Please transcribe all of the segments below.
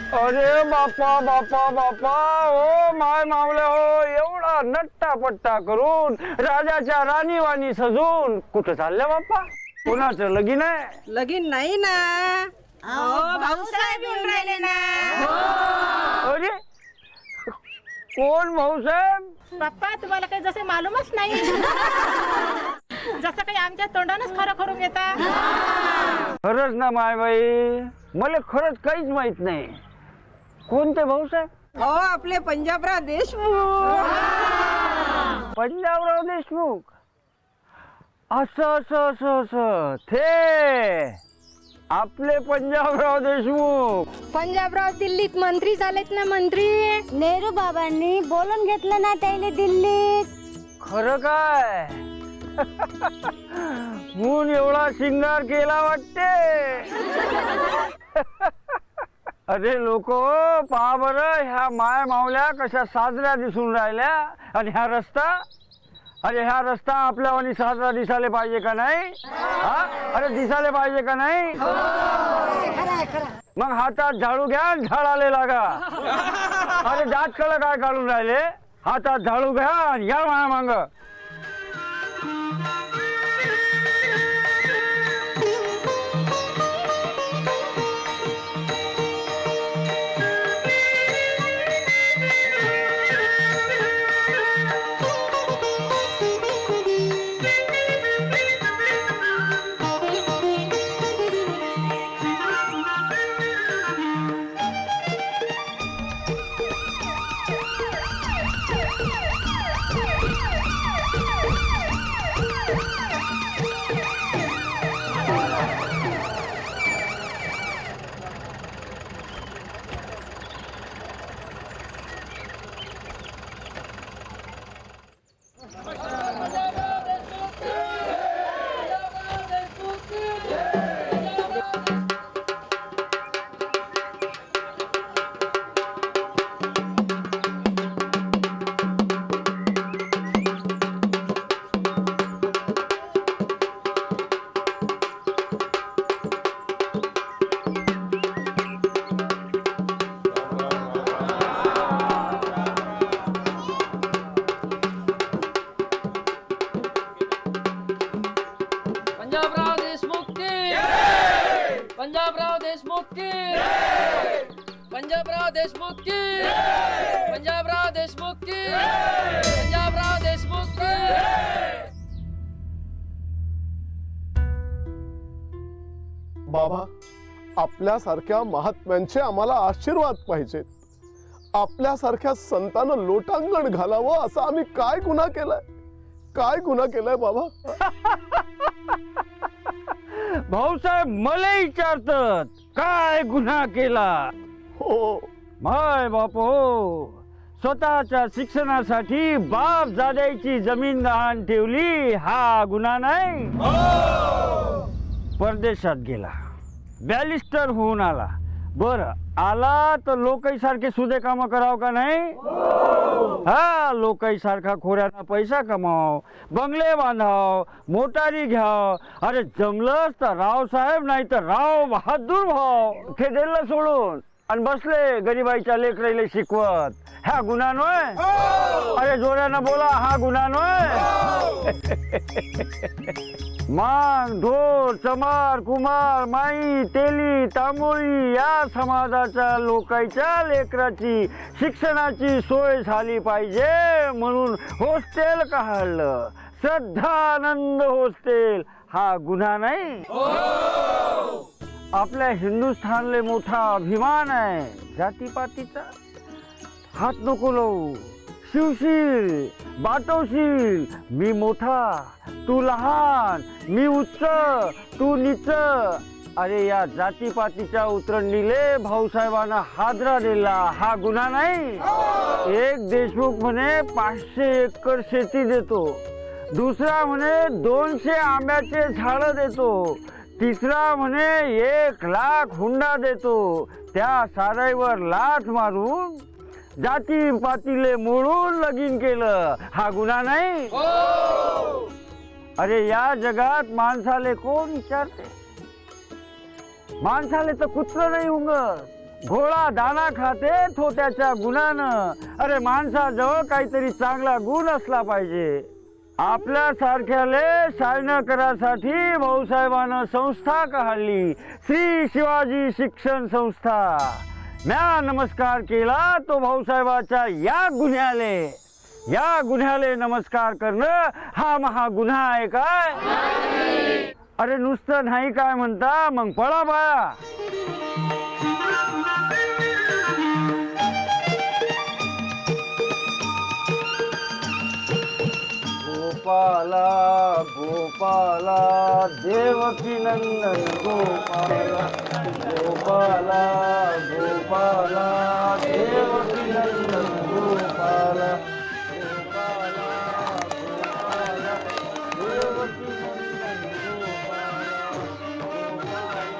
अरे बापा बापा बापा, ओ माय मावल्या हो, एवढा नट्टा पट्टा करून राजाच्या राणीवाणी सजून कुठं चालल्या बाप्पा? कोणाचं लगीन आहे? लगीन नाही ना. भाऊसाहेब येऊन राहिले ना. अरे कोण भाऊसाहेब? बाप्पा तुम्हाला काही जसे मालूमच नाही. जसं काही आमच्या तोंडानच खरं करून घेता. खरंच ना मायबाई, मला खरंच काहीच माहित नाही. कोणते भाऊसाहेब? हो आपले पंजाबराव देशमुख. पंजाबराव देशमुख. असं असं असं असं ते आपले पंजाबराव देशमुख. पंजाबराव दिल्लीत मंत्री झालेत ना, मंत्री. नेहरू बाबांनी बोलून घेतलं ना त्याला दिल्लीत. खरं काय? म्हणून एवढा शिंगार केला वाटते. अरे लोक पहा बरं, ह्या माय मावल्या कशा साजऱ्या दिसून राहिल्या. आणि हा रस्ता, अरे ह्या रस्ता आपल्यावानी साजरा दिसायला पाहिजे का नाही? हा, अरे दिसायला पाहिजे का नाही? मग हातात झाडू घ्या, झाडाले लागा. अरे जात कळ काय काढून राहिले? हातात झाडू घ्या, या माया मांग. पंजाबराव देशमुख की, पंजाबराव देशमुख की, पंजाबराव देशमुख की, पंजाबराव देशमुख की, पंजाबराव देशमुख की. बाबा, आपल्यासारख्या महात्म्यांचे आम्हाला आशीर्वाद पाहिजेत. आपल्यासारख्या संतांना लोटांगण घालावं असं आम्ही काय गुन्हा केलाय? काय गुन्हा केलाय बाबा? भाऊसाहेब मला विचारतात काय गुन्हा केला? हो, माय बाप हो, स्वतःच्या शिक्षणासाठी बाप जाद्याची जमीन गहाण ठेवली, हा गुन्हा नाही? परदेशात गेला, बॅलिस्टर होऊन आला. बर आला तर लोकांसारखे सुदे काम करावं का नाही? हा, लोकांसारखा खोऱ्यानं पैसा कमाव, बंगले बांधाव, मोटारी घ्याव. अरे जमलंच तर रावसाहेब नाही तर राव बहादूर भाव हे दिलं सोडून आणि बसले गरीबाईच्या लेकराईला शिकवत. हा गुन्हा नव्हे? अरे जोरानं बोला, हा गुन्हा नव्हे? मान ढोल चमार कुमार माई तेली तांबोळी या समाजाच्या लोकांच्या लेकराची शिक्षणाची सोय झाली पाहिजे म्हणून हॉस्टेल काढलं. श्रद्धानंद हॉस्टेल हा गुन्हा नाही? आपल्या हिंदुस्थानले मोठा अभिमान आहे जातीपातीचा. हात नको लावू, शिवशील बाटवशील. मी मोठा तू लहान, मी उच्च तू नीच. अरे या जातीपातीच्या उतरंडीले भाऊसाहेबांना हादरा दिला, हा गुन्हा नाही? एक देशमुख म्हणे 500 एकर शेती देतो, दुसरा म्हणे 200 आंब्याचे झाड देतो, तिसरा म्हणे 1 लाख हुंडा देतो. त्या साराईवर लाथ मारून जाती पातीले मोडून लगीन केलं, हा गुन्हा नाही? अरे या जगात माणसाले कोण विचारते? माणसाले तर कुत्र नाही उंगत. घोडा दाना खाते थोट्याच्या गुणानं. अरे माणसाजवळ काहीतरी चांगला गुण असला पाहिजे. आपल्या सारख्याले शाळा करासाठी भाऊसाहेबानं संस्था काढली, श्री शिवाजी शिक्षण संस्था. म्या नमस्कार केला तो भाऊसाहेबाच्या या गुन्ह्याले नमस्कार करणं हा महागुन्हा आहे काय? अरे नुसतं नाही काय म्हणता, मग पळा बाया. गोपाला गोपाला देवकी नंदन गोपाला, गोपाला गोपाला देवकी नंदन गोपाला, गोपाला गोपाला देवकी नंदन गोपाला, गोपाला.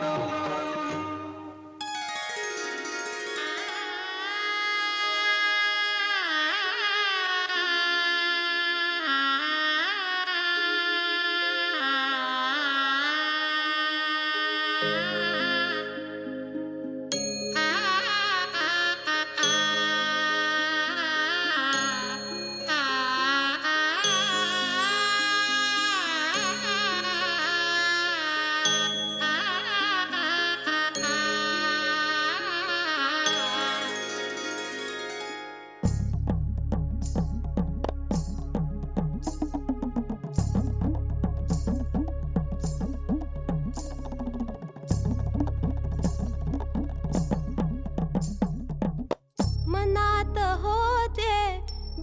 मनात होते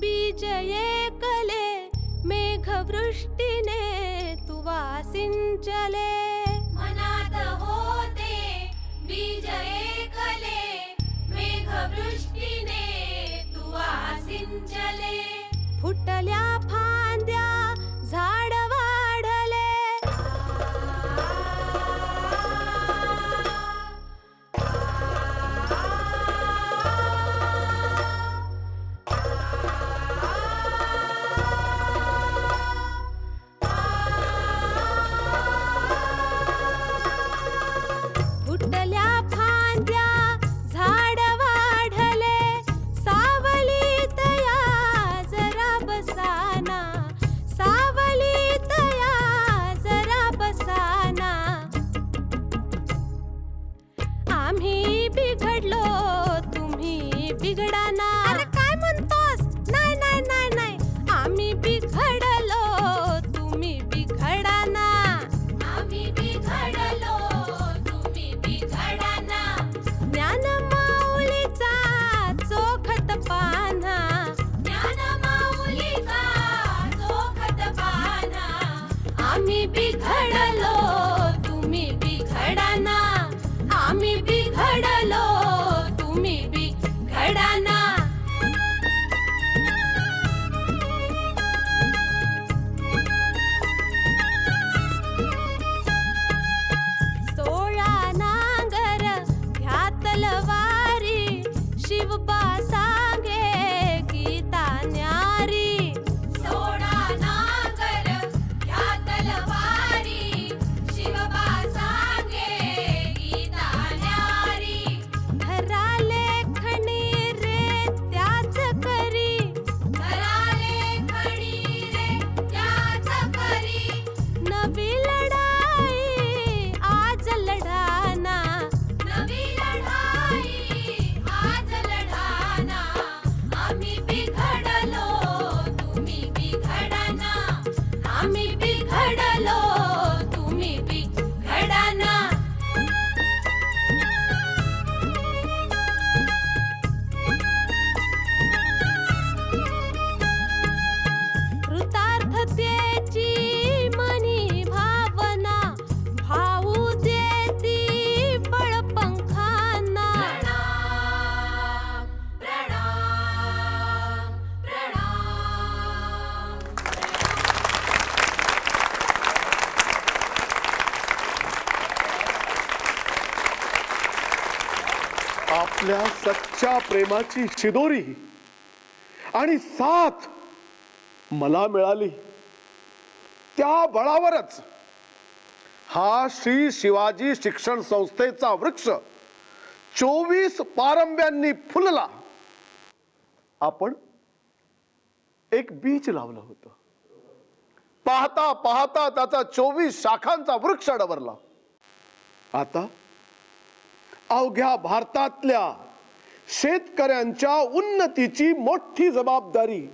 बीज एकले, मेघवृष्टीने तुवा सिंचले. मनात होते बीज एकले, मेघवृष्टीने तुवा सिंचले. फुटल्या फांद्या झाड वाढले, फुटल्या फांद्या झाड वाढले. सावलीत या जरा बसाना, सावलीत या जरा बसाना. आम्ही बिघडलो तुम्ही बिघडाना. अरे काय म्हणतोस? नाही नाही नाही नाही, आम्ही बिघडलो तुम्ही बिघडाना. आम्ही बिघडलो तुम्ही बिघडाना. ज्ञान माऊलीचा चोखत पाना, ज्ञान माऊलीचा चोखत पाना. आम्ही बिघडलो तुम्ही बिघडाना, आम्ही बिघडलो तुम्ही बिघडाना. सोळा नांगर घ्यातल वारी, शिवबा सांगे गीता न्यारी. सोळा नांगर घ्यातल वारी, शिवबा सांगे गीता न्यारी. घराले खणी रे त्याच करी, घराले खणी रे त्याच करी. नवी लढाई आज लढाना, नवी लढाई आज लढाना. आम्ही बिघडलो तुम्ही बिघडाना, आम्ही बिघडलो तुम्ही बिघडाना. कृतार्थतेची मनी भावना, भाऊ देती बळ पंखांना. प्रणाम प्रणाम प्रणाम. आपल्या सच्च्या प्रेमाची शिदोरी आणि साथ मला मिळाली, त्या बळावरच हा श्री शिवाजी शिक्षण संस्थेचा वृक्ष 24 पारंब्यांनी फुलला. आपण एक बीज लावलं होतं. पाहता पाहता त्याचा 24 शाखांचा वृक्ष डबरला. आता अवघ्या भारतातल्या शेतकऱ्यांच्या उन्नतीची मोठी जबाबदारी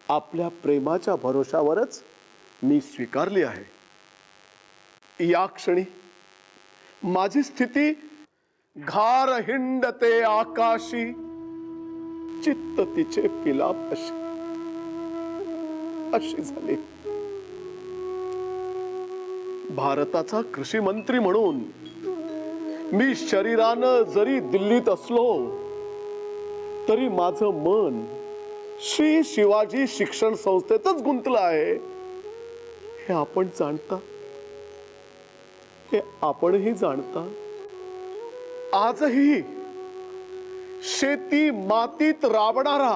आपल्या प्रेमाच्या भरोशावरच मी स्वीकारली आहे. या क्षणी माझी स्थिती घार हिंडते आकाशी, चित्त तिचे पिलाप अशी झाली. भारताचा कृषी मंत्री म्हणून मी शरीरानं जरी दिल्लीत असलो तरी माझं मन श्री शिवाजी शिक्षण संस्थेतच गुंतलं आहे. हे आपण जाणता, हे आपणही जाणता. आजही शेती मातीत राबणारा,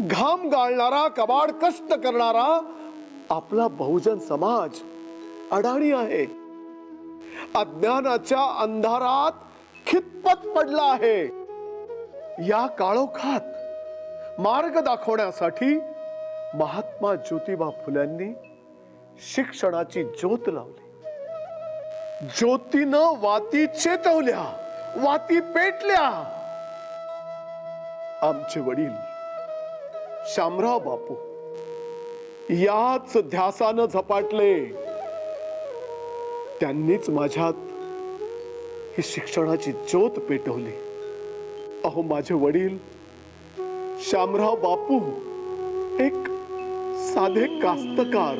घाम गाळणारा, कबाड कष्ट करणारा आपला बहुजन समाज अडाणी आहे. अज्ञानाच्या अंधारात खितपत पडला आहे. या काळोखात मार्ग दाखवण्यासाठी महात्मा ज्योतिबा फुल्यांनी शिक्षणाची ज्योत लावली. ज्योतीनं वाती चेतवल्या, वाती पेटल्या. आमचे वडील शामराव बापू याच ध्यासानं झपाटले. त्यांनीच माझ्यात ही शिक्षणाची ज्योत पेटवली. अहो, माझे वडील शामराव बापू एक साधे कास्तकार.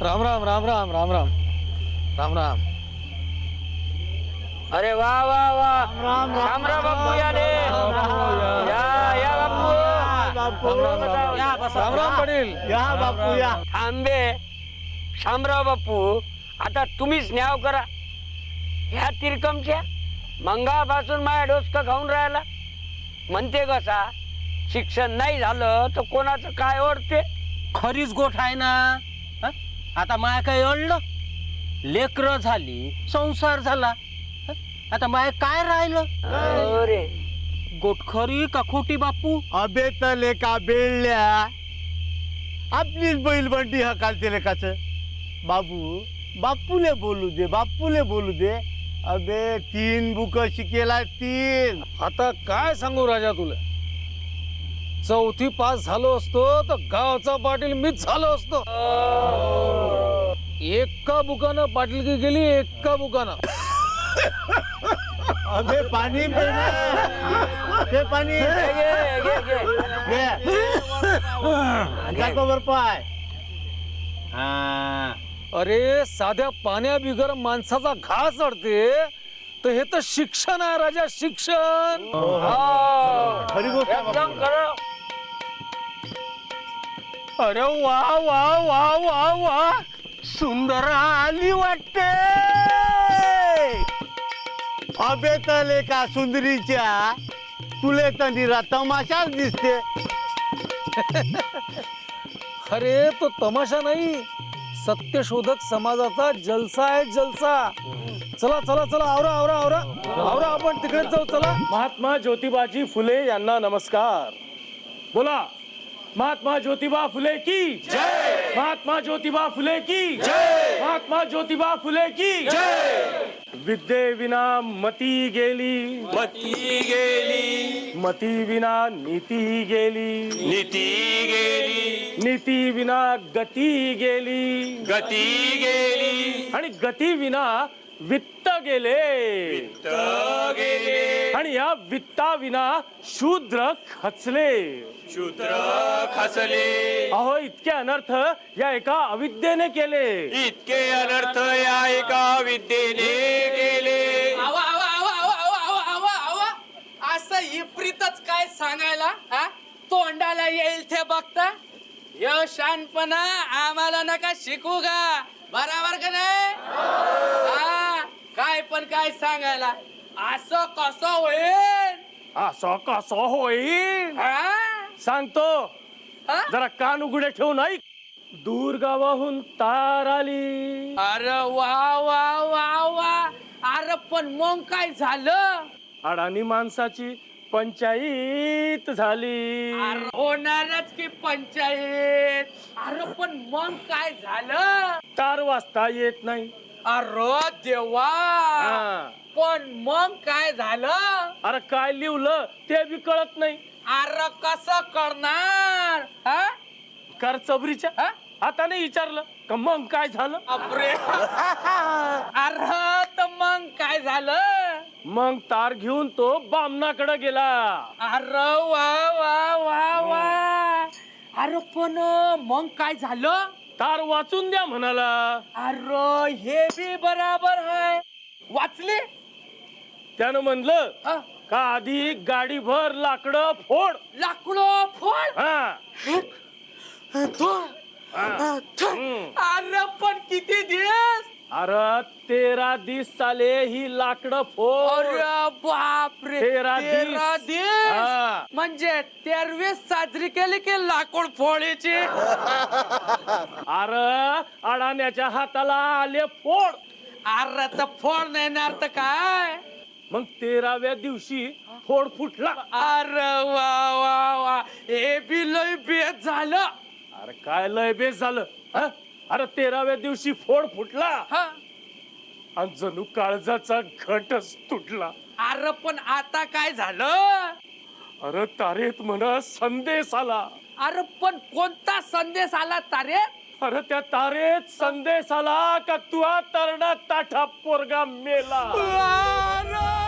राम राम राम राम राम राम राम राम. अरे वा वा वा, शामराव बापू या रे. या बापू. राम राम पाटील. थांबे शामराव बापू, आता तुम्हीच न्याव करा. ह्या तिरकमच्या मंगापासून माझ्या डोसकं खाऊन राहिला. म्हणते कसा, शिक्षण नाही झालं तर कोणाचं काय ओढते. खरीच गोठ आहे ना. हं? आता माय काय अडलं, लेकरं झाली, संसार झाला. हं? आता माय काय राहिलं. अरे गोठ खरी का खोटी बापू. अबे तर लेका बेळल्या, आपलीच बैल बंडी हकालते लेकाच. बापूले बोलू दे, बापूले बोलू दे. अबे 3 बुक शिकेला, 3. आता काय सांगू राजा तुला. 4थी पास झालो असतो तर गावचा पाटील मीच झालो असतो. एका बुकानं पाटीलकी गेली, एका बुकानं. अबे पाणी पे ना, ते पाणी वर पाय. हा, अरे साध्या पाण्या बिगर माणसाचा घास चढते, तर हे तर शिक्षण आहे राजा, शिक्षण. खरी गोष्ट आहे एकदम बापू. खरं. अरे वा वा वा वा वा, सुंदर आली वाटते. अबे तर लेका सुंदरीच्या तुले तर निरा तमाशाच दिसते. अरे तो तमाशा नाही, सत्यशोधक समाजाचा जलसा आहे, जलसा. चला चला चला, आवरा आवरा आवरा आवरा, आपण तिकडेच जाऊ. चला. महात्मा ज्योतिबाजी फुले यांना नमस्कार. बोला, महात्मा ज्योतिबा फुले की जय. महात्मा ज्योतिबा फुले की जय. महात्मा ज्योतिबा फुले की जय. विद्ये विना मती गेली, मती गेली. मती विना नीती गेली, नीती गेली. नीती विना गती गेली, गती गेली. आणि गती विना वित्त गेले, वित्त गेले. आणि या वित्ता विना शूद्र खचले, शूद्र खचले. अहो, इतके अनर्थ या एका अविद्येने केले, इतके अनर्थ या एका विद्येने केले. असं विपरीतच काय सांगायला, तोंडाला येईल ते बघता. यो शानपणा आम्हाला नका शिकू का, बरोबर का नाही. काय पण काय सांगायला, असं कसं होईल. असं कसं होईल हा? सांगतो हा? जरा कान उघडे ठेवून ऐक. दूर गावाहून तार आली. अरे वा वा वा वा. अरे पण मग काय झालं? अडाणी माणसाची पंचायत झाली. अरे होणारच की पंचायत. अरे पण मग काय झालं? तार वाजता येत नाही. अरे देवा. हा. पण मग काय झालं? अरे काय लिवलं ते बी कळत नाही. अरे कसं करणार? हा? कर चबरीच्या हा? हाताने विचारलं का मग काय झालं. बापरे. अरे तर मग काय झालं? मग तार घेऊन तो बामणाकडे गेला. अरे वा वा वा वा. अरे पण मग काय झालं? तार वाचून द्या म्हणाला. अरे हे बी बराबर आहे. वाचले? त्यानं म्हणलं हा? का आधी गाडीभर लाकडं फोड. लाकडं फोड. हा. तो. हा. अरे पण किती दिवस? अरे 13 दिस चाले ही लाकडं फोड. अरे बापरे. 13 13 दिस. दिवस. हा. म्हणजे 13वी साजरी केली की लाकूड फोडायची. अरे अडाण्याच्या हाताला आले फोड. अरे तर फोड नाही तर काय? मग 13व्या दिवशी फोड फुटला. अरे वा वा वा. हे बी लय बेत झालं. अरे काय लय बेस झालं. हा? अरे 13व्या दिवशी फोड फुटला हा? आणि जणू काळजाचा घटच तुटला. अरे पण आता काय झालं? अरे तारेत म्हणा संदेश आला. अरे पण कोणता संदेश आला तारे? अरे त्या तारेत संदेश आला का तुहा तरडा ताठा पोरगा मेला. अरे